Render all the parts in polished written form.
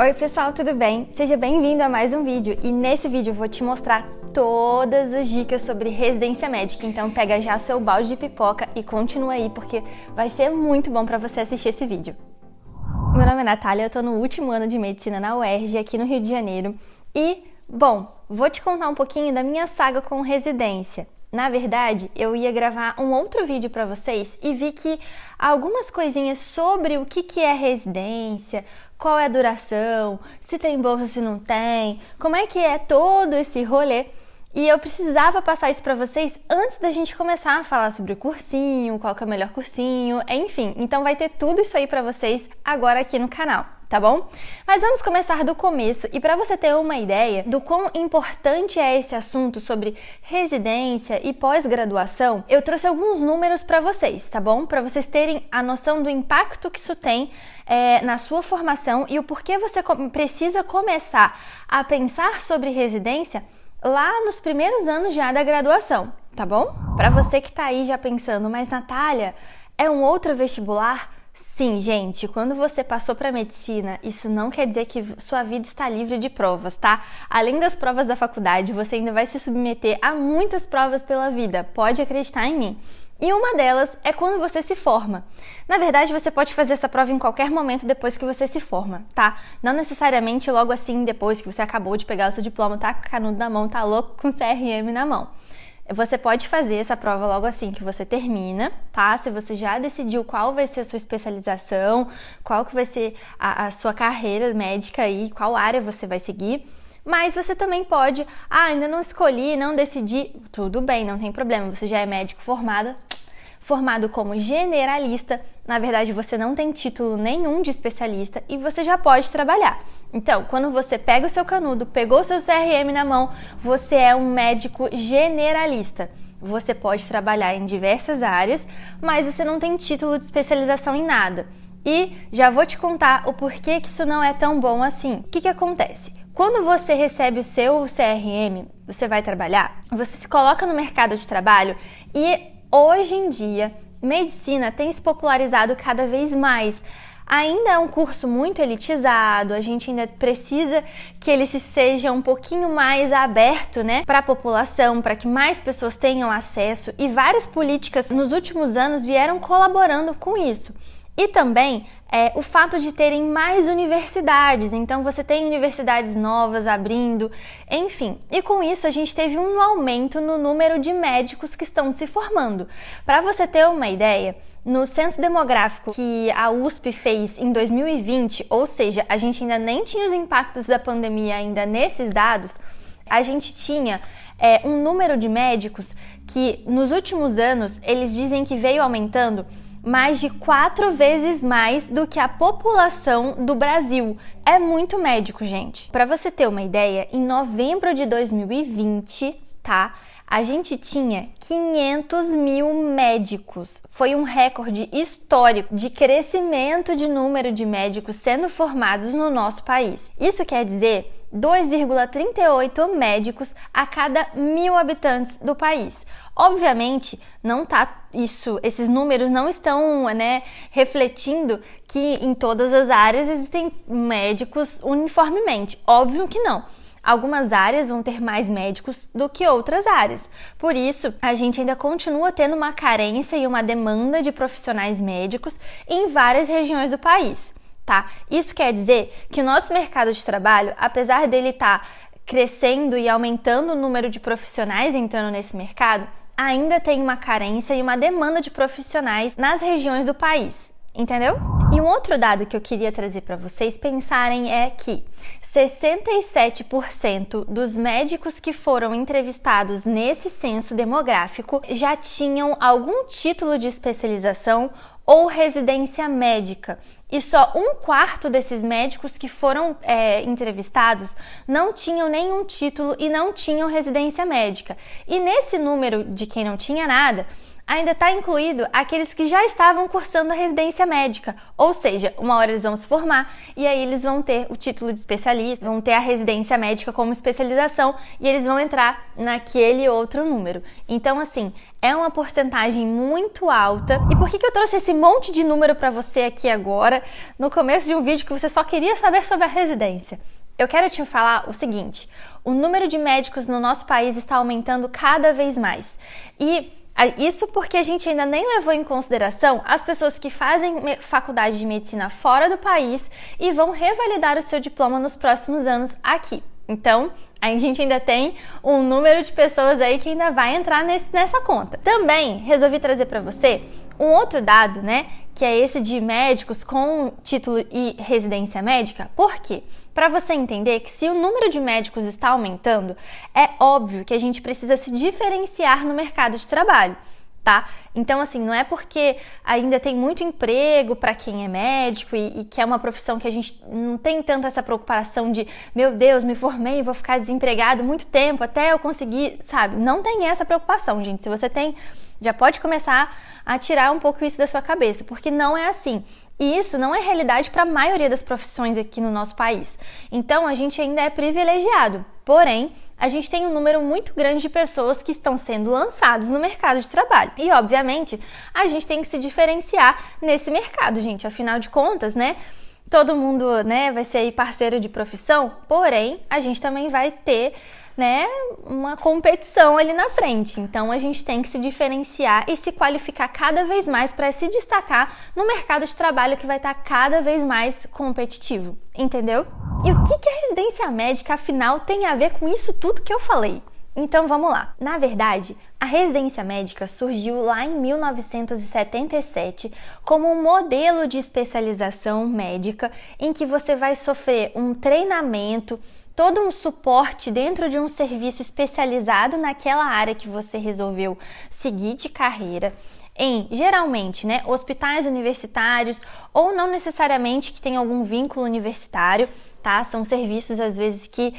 Oi pessoal, tudo bem? Seja bem-vindo a mais um vídeo e nesse vídeo eu vou te mostrar todas as dicas sobre residência médica, então pega já seu balde de pipoca e continua aí porque vai ser muito bom para você assistir esse vídeo. Meu nome é Natália, eu tô no último ano de medicina na UERJ aqui no Rio de Janeiro e, bom, vou te contar um pouquinho da minha saga com residência. Na verdade, eu ia gravar um outro vídeo para vocês e vi que algumas coisinhas sobre o que é residência, qual é a duração, se tem bolsa, se não tem, como é que é todo esse rolê. E eu precisava passar isso para vocês antes da gente começar a falar sobre o cursinho, qual que é o melhor cursinho, enfim. Então vai ter tudo isso aí para vocês agora aqui no canal, tá bom? Mas vamos começar do começo e para você ter uma ideia do quão importante é esse assunto sobre residência e pós-graduação, eu trouxe alguns números para vocês, tá bom? Para vocês terem a noção do impacto que isso tem na sua formação e o porquê você precisa começar a pensar sobre residência lá nos primeiros anos já da graduação, tá bom? Para você que tá aí já pensando, mas Natália, é um outro vestibular? Sim, gente, quando você passou para medicina, isso não quer dizer que sua vida está livre de provas, tá? Além das provas da faculdade, você ainda vai se submeter a muitas provas pela vida, pode acreditar em mim. E uma delas é quando você se forma. Na verdade, você pode fazer essa prova em qualquer momento depois que você se forma, tá? Não necessariamente logo assim, depois que você acabou de pegar o seu diploma, tá com o canudo na mão, tá louco com o CRM na mão. Você pode fazer essa prova logo assim que você termina, tá? Se você já decidiu qual vai ser a sua especialização, qual que vai ser a sua carreira médica aí, qual área você vai seguir. Mas você também pode, ainda não escolhi, não decidi, tudo bem, não tem problema, você já é médico formado como generalista, na verdade você não tem título nenhum de especialista e você já pode trabalhar. Então, quando você pega o seu canudo, pegou o seu CRM na mão, você é um médico generalista. Você pode trabalhar em diversas áreas, mas você não tem título de especialização em nada. E já vou te contar o porquê que isso não é tão bom assim. O que acontece? Quando você recebe o seu CRM, você vai trabalhar, você se coloca no mercado de trabalho e hoje em dia, medicina tem se popularizado cada vez mais. Ainda é um curso muito elitizado, a gente ainda precisa que ele seja um pouquinho mais aberto, né, para a população, para que mais pessoas tenham acesso e várias políticas nos últimos anos vieram colaborando com isso. E também o fato de terem mais universidades, então você tem universidades novas abrindo, enfim. E com isso a gente teve um aumento no número de médicos que estão se formando. Para você ter uma ideia, no censo demográfico que a USP fez em 2020, ou seja, a gente ainda nem tinha os impactos da pandemia ainda nesses dados, a gente tinha um número de médicos que nos últimos anos eles dizem que veio aumentando mais de 4 vezes mais do que a população do Brasil. É muito médico, gente. Para você ter uma ideia, em novembro de 2020, tá? A gente tinha 500 mil médicos. Foi um recorde histórico de crescimento de número de médicos sendo formados no nosso país. Isso quer dizer 2,38 médicos a cada 1.000 habitantes do país. Obviamente, não tá esses números não estão, refletindo que em todas as áreas existem médicos uniformemente. Óbvio que não. Algumas áreas vão ter mais médicos do que outras áreas. Por isso, a gente ainda continua tendo uma carência e uma demanda de profissionais médicos em várias regiões do país, tá? Isso quer dizer que o nosso mercado de trabalho, apesar dele estar crescendo e aumentando o número de profissionais entrando nesse mercado, ainda tem uma carência e uma demanda de profissionais nas regiões do país, entendeu? E um outro dado que eu queria trazer para vocês pensarem é que 67% dos médicos que foram entrevistados nesse censo demográfico já tinham algum título de especialização ou residência médica. E só 1/4 desses médicos que foram entrevistados não tinham nenhum título e não tinham residência médica. E nesse número de quem não tinha nada, ainda está incluído aqueles que já estavam cursando a residência médica, ou seja, uma hora eles vão se formar e aí eles vão ter o título de especialista, vão ter a residência médica como especialização e eles vão entrar naquele outro número. Então, assim, é uma porcentagem muito alta. E por que eu trouxe esse monte de número para você aqui agora, no começo de um vídeo que você só queria saber sobre a residência? Eu quero te falar o seguinte: o número de médicos no nosso país está aumentando cada vez mais. E isso porque a gente ainda nem levou em consideração as pessoas que fazem faculdade de medicina fora do país e vão revalidar o seu diploma nos próximos anos aqui. Então, a gente ainda tem um número de pessoas aí que ainda vai entrar nessa conta. Também resolvi trazer para você um outro dado, né? Que é esse de médicos com título e residência médica. Por quê? Para você entender que se o número de médicos está aumentando, é óbvio que a gente precisa se diferenciar no mercado de trabalho, tá? Então, assim, não é porque ainda tem muito emprego para quem é médico e que é uma profissão que a gente não tem tanta essa preocupação de, meu Deus, me formei e vou ficar desempregado muito tempo até eu conseguir, sabe? Não tem essa preocupação, gente. Se você tem, já pode começar a tirar um pouco isso da sua cabeça, porque não é assim. E isso não é realidade para a maioria das profissões aqui no nosso país. Então, a gente ainda é privilegiado. Porém, a gente tem um número muito grande de pessoas que estão sendo lançadas no mercado de trabalho. E, obviamente, a gente tem que se diferenciar nesse mercado, gente. Afinal de contas, né? Todo mundo, né, vai ser aí parceiro de profissão. Porém, a gente também vai ter, né, uma competição ali na frente. Então, a gente tem que se diferenciar e se qualificar cada vez mais para se destacar no mercado de trabalho que vai estar cada vez mais competitivo, entendeu? E o que a residência médica, afinal, tem a ver com isso tudo que eu falei? Então, vamos lá. Na verdade, a residência médica surgiu lá em 1977 como um modelo de especialização médica em que você vai sofrer um treinamento, todo um suporte dentro de um serviço especializado naquela área que você resolveu seguir de carreira, em, geralmente, né, hospitais universitários ou não necessariamente que tem algum vínculo universitário, tá? São serviços, às vezes, que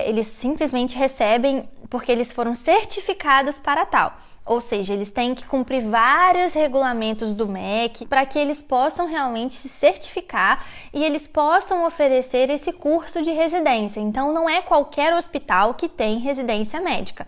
eles simplesmente recebem porque eles foram certificados para tal. Ou seja, eles têm que cumprir vários regulamentos do MEC para que eles possam realmente se certificar e eles possam oferecer esse curso de residência. Então, não é qualquer hospital que tem residência médica.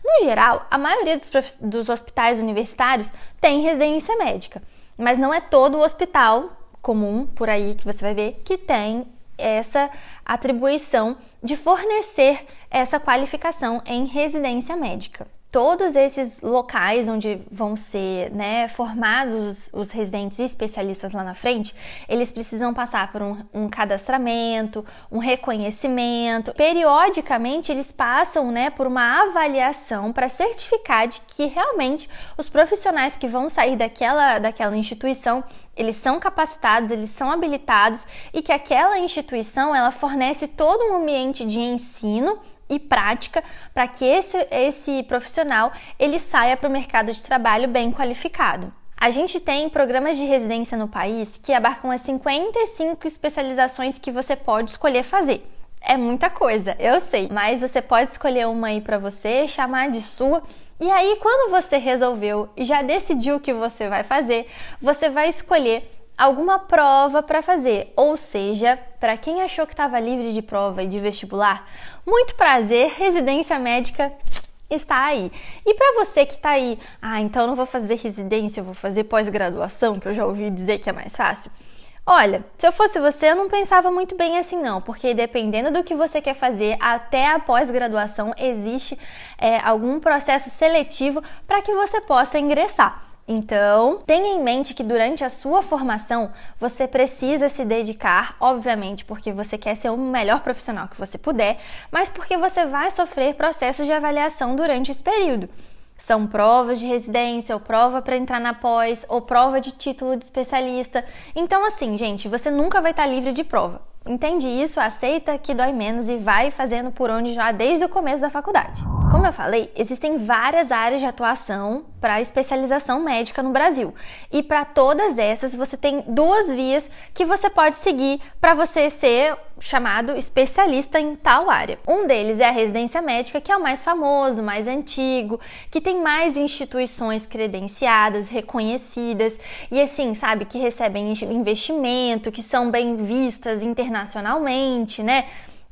No geral, a maioria dos hospitais universitários tem residência médica, mas não é todo o hospital comum por aí que você vai ver que tem essa atribuição de fornecer essa qualificação em residência médica. Todos esses locais onde vão ser, né, formados os residentes e especialistas lá na frente, eles precisam passar por um cadastramento, um reconhecimento. Periodicamente, eles passam, né, por uma avaliação para certificar de que realmente os profissionais que vão sair daquela instituição, eles são capacitados, eles são habilitados e que aquela instituição ela fornece todo um ambiente de ensino e prática para que esse profissional ele saia para o mercado de trabalho bem qualificado. A gente tem programas de residência no país que abarcam as 55 especializações que você pode escolher fazer. É muita coisa, eu sei, mas você pode escolher uma aí para você, chamar de sua. E aí, quando você resolveu e já decidiu o que você vai fazer, você vai escolher alguma prova para fazer, ou seja, para quem achou que estava livre de prova e de vestibular, muito prazer, residência médica está aí. E para você que está aí, então eu não vou fazer residência, eu vou fazer pós-graduação, que eu já ouvi dizer que é mais fácil. Olha, se eu fosse você, eu não pensava muito bem assim não, porque dependendo do que você quer fazer, até a pós-graduação existe algum processo seletivo para que você possa ingressar. Então, tenha em mente que durante a sua formação, você precisa se dedicar, obviamente, porque você quer ser o melhor profissional que você puder, mas porque você vai sofrer processos de avaliação durante esse período. São provas de residência, ou prova para entrar na pós, ou prova de título de especialista. Então, assim, gente, você nunca vai estar livre de prova. Entende isso, aceita que dói menos e vai fazendo por onde já desde o começo da faculdade. Como eu falei, existem várias áreas de atuação para especialização médica no Brasil. E para todas essas, você tem duas vias que você pode seguir para você ser chamado especialista em tal área. Um deles é a residência médica, que é o mais famoso, mais antigo, que tem mais instituições credenciadas, reconhecidas e assim, sabe, que recebem investimento, que são bem vistas internacionalmente, né?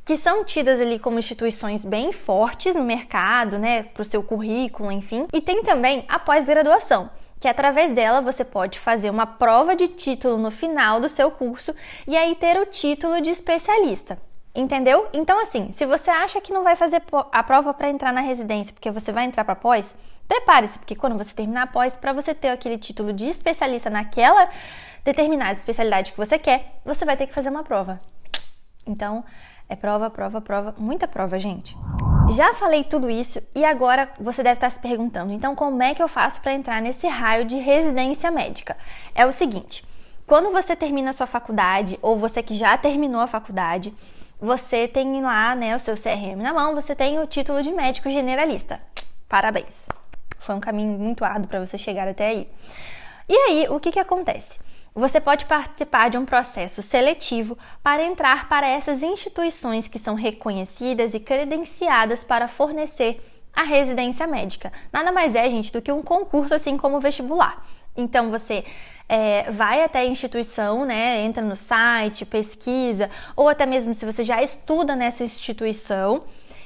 Que são tidas ali como instituições bem fortes no mercado, né, para o seu currículo, enfim. E tem também a pós-graduação, que através dela você pode fazer uma prova de título no final do seu curso e aí ter o título de especialista. Entendeu? Então, assim, se você acha que não vai fazer a prova para entrar na residência, porque você vai entrar para pós, prepare-se, porque quando você terminar a pós, para você ter aquele título de especialista naquela determinada especialidade que você quer, você vai ter que fazer uma prova. Então, é prova, muita prova, gente. Já falei tudo isso e agora você deve estar se perguntando, então como é que eu faço para entrar nesse raio de residência médica? É o seguinte, quando você termina a sua faculdade ou você que já terminou a faculdade, você tem lá, né, o seu CRM na mão, você tem o título de médico generalista. Parabéns! Foi um caminho muito árduo para você chegar até aí. E aí, o que acontece? Você pode participar de um processo seletivo para entrar para essas instituições que são reconhecidas e credenciadas para fornecer a residência médica. Nada mais é, gente, do que um concurso, assim como o vestibular. Então, você vai até a instituição, né, entra no site, pesquisa, ou até mesmo se você já estuda nessa instituição,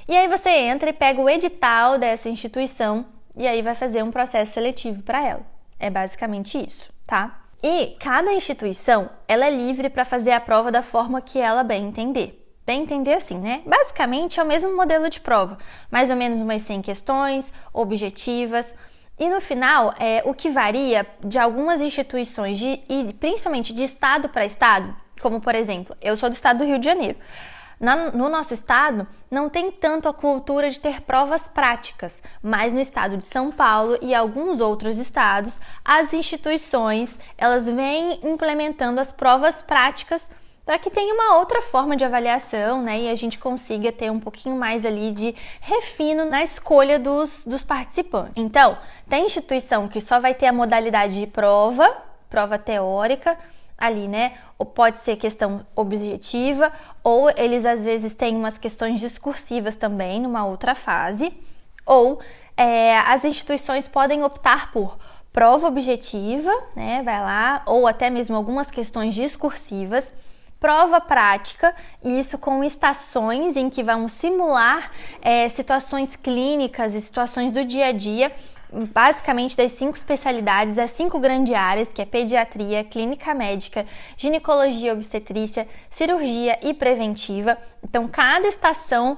e aí você entra e pega o edital dessa instituição e aí vai fazer um processo seletivo para ela. É basicamente isso, tá? E cada instituição, ela é livre para fazer a prova da forma que ela bem entender. Bem entender assim, né? Basicamente é o mesmo modelo de prova, mais ou menos umas 100 questões, objetivas. E no final, o que varia de algumas instituições, e principalmente de estado para estado, como por exemplo, eu sou do estado do Rio de Janeiro. No nosso estado, não tem tanto a cultura de ter provas práticas, mas no estado de São Paulo e alguns outros estados, as instituições, elas vêm implementando as provas práticas para que tenha uma outra forma de avaliação, né, e a gente consiga ter um pouquinho mais ali de refino na escolha dos participantes. Então, tem instituição que só vai ter a modalidade de prova teórica, ali, né? Ou pode ser questão objetiva, ou eles às vezes têm umas questões discursivas também, numa outra fase, ou as instituições podem optar por prova objetiva, né? Vai lá, ou até mesmo algumas questões discursivas, prova prática, e isso com estações em que vão simular situações clínicas e situações do dia a dia, basicamente das 5 especialidades, as 5 grandes áreas, que é pediatria, clínica médica, ginecologia, obstetrícia, cirurgia e preventiva. Então, cada estação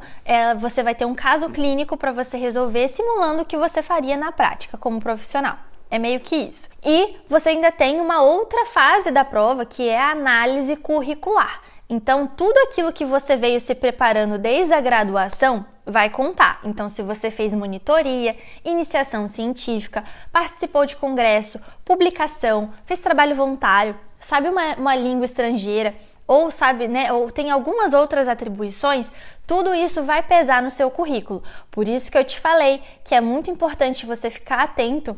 você vai ter um caso clínico para você resolver, simulando o que você faria na prática como profissional. É meio que isso. E você ainda tem uma outra fase da prova, que é a análise curricular. Então, tudo aquilo que você veio se preparando desde a graduação vai contar. Então, se você fez monitoria, iniciação científica, participou de congresso, publicação, fez trabalho voluntário, sabe uma língua estrangeira, ou sabe, né, ou tem algumas outras atribuições, tudo isso vai pesar no seu currículo. Por isso que eu te falei que é muito importante você ficar atento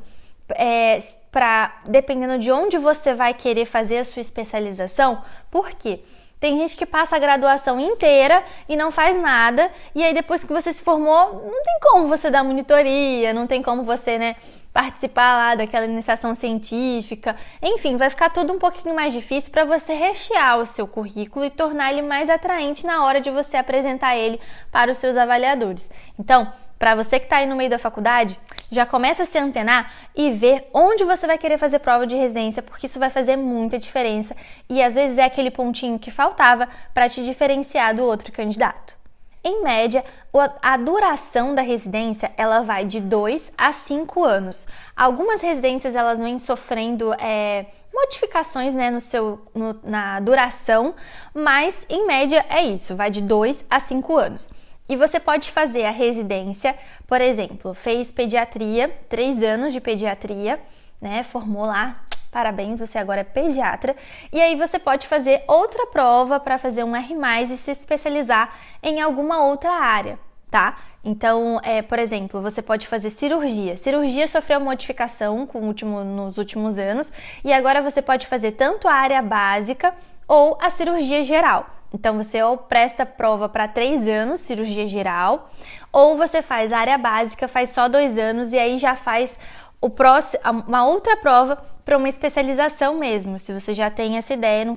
dependendo de onde você vai querer fazer a sua especialização. Por quê? Tem gente que passa a graduação inteira e não faz nada, e aí depois que você se formou, não tem como você dar monitoria, não tem como você, né, participar lá daquela iniciação científica. Enfim, vai ficar tudo um pouquinho mais difícil para você rechear o seu currículo e tornar ele mais atraente na hora de você apresentar ele para os seus avaliadores. Então, para você que está aí no meio da faculdade, já começa a se antenar e ver onde você vai querer fazer prova de residência, porque isso vai fazer muita diferença e às vezes é aquele pontinho que faltava para te diferenciar do outro candidato. Em média, a duração da residência ela vai de 2 a 5 anos. Algumas residências elas vêm sofrendo modificações, né, na duração, mas em média é isso, vai de 2 a 5 anos. E você pode fazer a residência, por exemplo, fez pediatria, 3 anos de pediatria, né? Formou lá, parabéns, você agora é pediatra. E aí você pode fazer outra prova para fazer um R+, e se especializar em alguma outra área. tá? Então, por exemplo, você pode fazer cirurgia. Cirurgia sofreu modificação nos últimos anos e agora você pode fazer tanto a área básica ou a cirurgia geral. Então, você ou presta prova para 3 anos, cirurgia geral, ou você faz a área básica, faz só 2 anos e aí já faz uma outra prova para uma especialização mesmo. Se você já tem essa ideia, não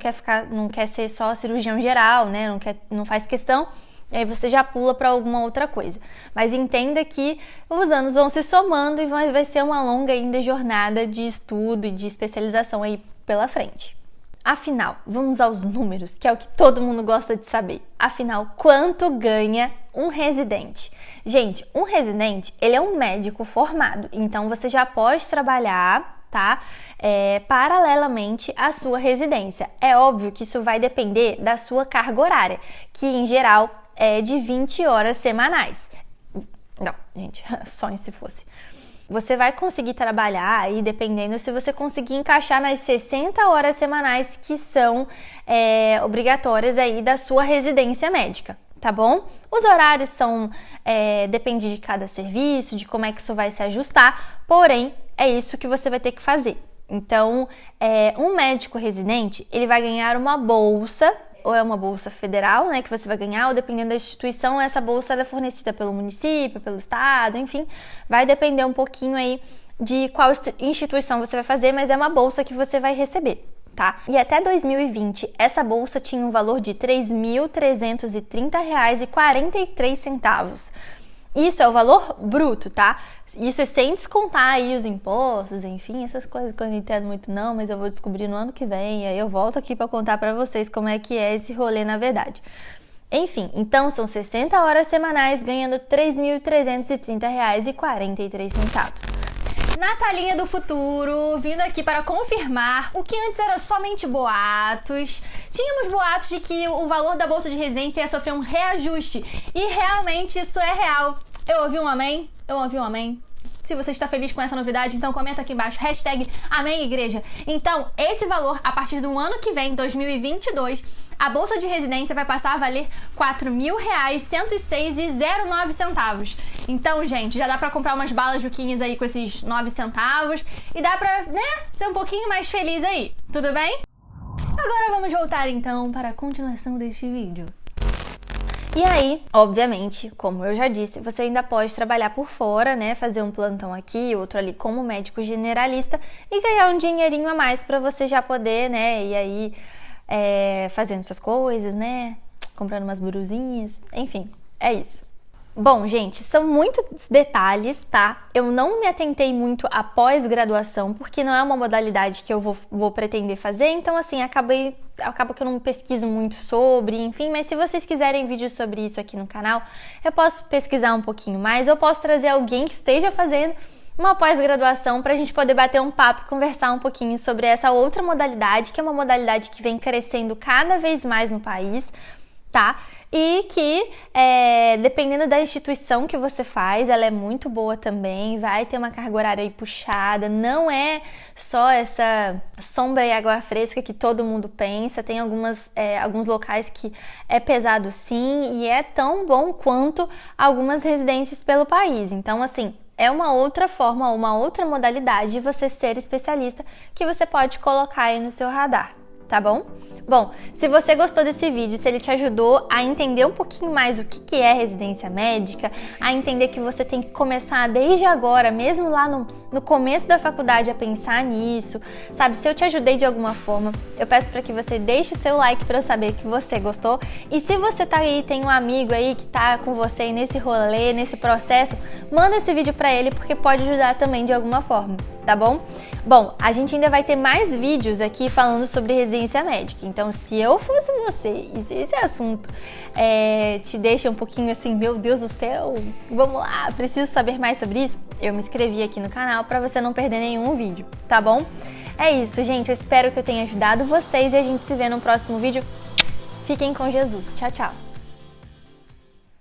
quer ser só cirurgião geral, né? Não faz questão. E aí você já pula para alguma outra coisa. Mas entenda que os anos vão se somando e vai ser uma longa ainda jornada de estudo e de especialização aí pela frente. Afinal, vamos aos números, que é o que todo mundo gosta de saber. Afinal, quanto ganha um residente? Gente, um residente, ele é um médico formado, então você já pode trabalhar, tá? Paralelamente à sua residência. É óbvio que isso vai depender da sua carga horária, que em geral é de 20 horas semanais. Não, gente, sonho se fosse. Você vai conseguir trabalhar aí, dependendo, se você conseguir encaixar nas 60 horas semanais que são obrigatórias aí da sua residência médica, tá bom? Os horários depende de cada serviço, de como é que isso vai se ajustar, porém, é isso que você vai ter que fazer. Então, um médico residente, ele vai ganhar uma bolsa, ou é uma bolsa federal, né, que você vai ganhar, ou dependendo da instituição, essa bolsa é fornecida pelo município, pelo estado, enfim, vai depender um pouquinho aí de qual instituição você vai fazer, mas é uma bolsa que você vai receber, tá? E até 2020, essa bolsa tinha um valor de R$ 3.330,43. Isso é o valor bruto, tá? Isso é sem descontar aí os impostos, enfim, essas coisas que eu não entendo muito não, mas eu vou descobrir no ano que vem, e aí eu volto aqui para contar para vocês como é que é esse rolê na verdade. Enfim, então são 60 horas semanais ganhando R$ 3.330,43. Natalinha do futuro, vindo aqui para confirmar o que antes era somente boatos. Tínhamos boatos de que o valor da bolsa de residência ia sofrer um reajuste. E realmente isso é real. Eu ouvi um amém? Eu ouvi um amém. Se você está feliz com essa novidade, então comenta aqui embaixo, #Amém Igreja. Então, esse valor, a partir do ano que vem, 2022, a bolsa de residência vai passar a valer R$ 4.106,09. Então, gente, já dá pra comprar umas balas juquinhas aí com esses 9 centavos e dá pra, ser um pouquinho mais feliz aí, tudo bem? Agora vamos voltar então para a continuação deste vídeo. E aí, obviamente, como eu já disse, você ainda pode trabalhar por fora, né? Fazer um plantão aqui, outro ali como médico generalista e ganhar um dinheirinho a mais para você já poder, né? E aí, fazendo suas coisas, né? Comprando umas buruzinhas, enfim, é isso. Bom, gente, são muitos detalhes, tá? Eu não me atentei muito à pós-graduação, porque não é uma modalidade que eu vou pretender fazer, então, assim, acaba que eu não pesquiso muito sobre, enfim, mas se vocês quiserem vídeos sobre isso aqui no canal, eu posso pesquisar um pouquinho mais, eu posso trazer alguém que esteja fazendo uma pós-graduação para a gente poder bater um papo e conversar um pouquinho sobre essa outra modalidade, que é uma modalidade que vem crescendo cada vez mais no país, tá? E que, dependendo da instituição que você faz, ela é muito boa também, vai ter uma carga horária aí puxada, não é só essa sombra e água fresca que todo mundo pensa, tem alguns locais que é pesado sim, e é tão bom quanto algumas residências pelo país. Então, assim, é uma outra forma, uma outra modalidade de você ser especialista que você pode colocar aí no seu radar. Tá bom? Bom, se você gostou desse vídeo, se ele te ajudou a entender um pouquinho mais o que é residência médica, a entender que você tem que começar desde agora, mesmo lá no começo da faculdade, a pensar nisso, sabe? Se eu te ajudei de alguma forma, eu peço para que você deixe o seu like para eu saber que você gostou. E se você tá aí, tem um amigo aí que tá com você aí nesse rolê, nesse processo, manda esse vídeo para ele, porque pode ajudar também de alguma forma. Tá bom? Bom, a gente ainda vai ter mais vídeos aqui falando sobre residência médica. Então, se eu fosse você e se esse assunto te deixa um pouquinho assim, meu Deus do céu, vamos lá, preciso saber mais sobre isso, eu me inscrevi aqui no canal para você não perder nenhum vídeo, tá bom? É isso, gente. Eu espero que eu tenha ajudado vocês e a gente se vê no próximo vídeo. Fiquem com Jesus. Tchau, tchau.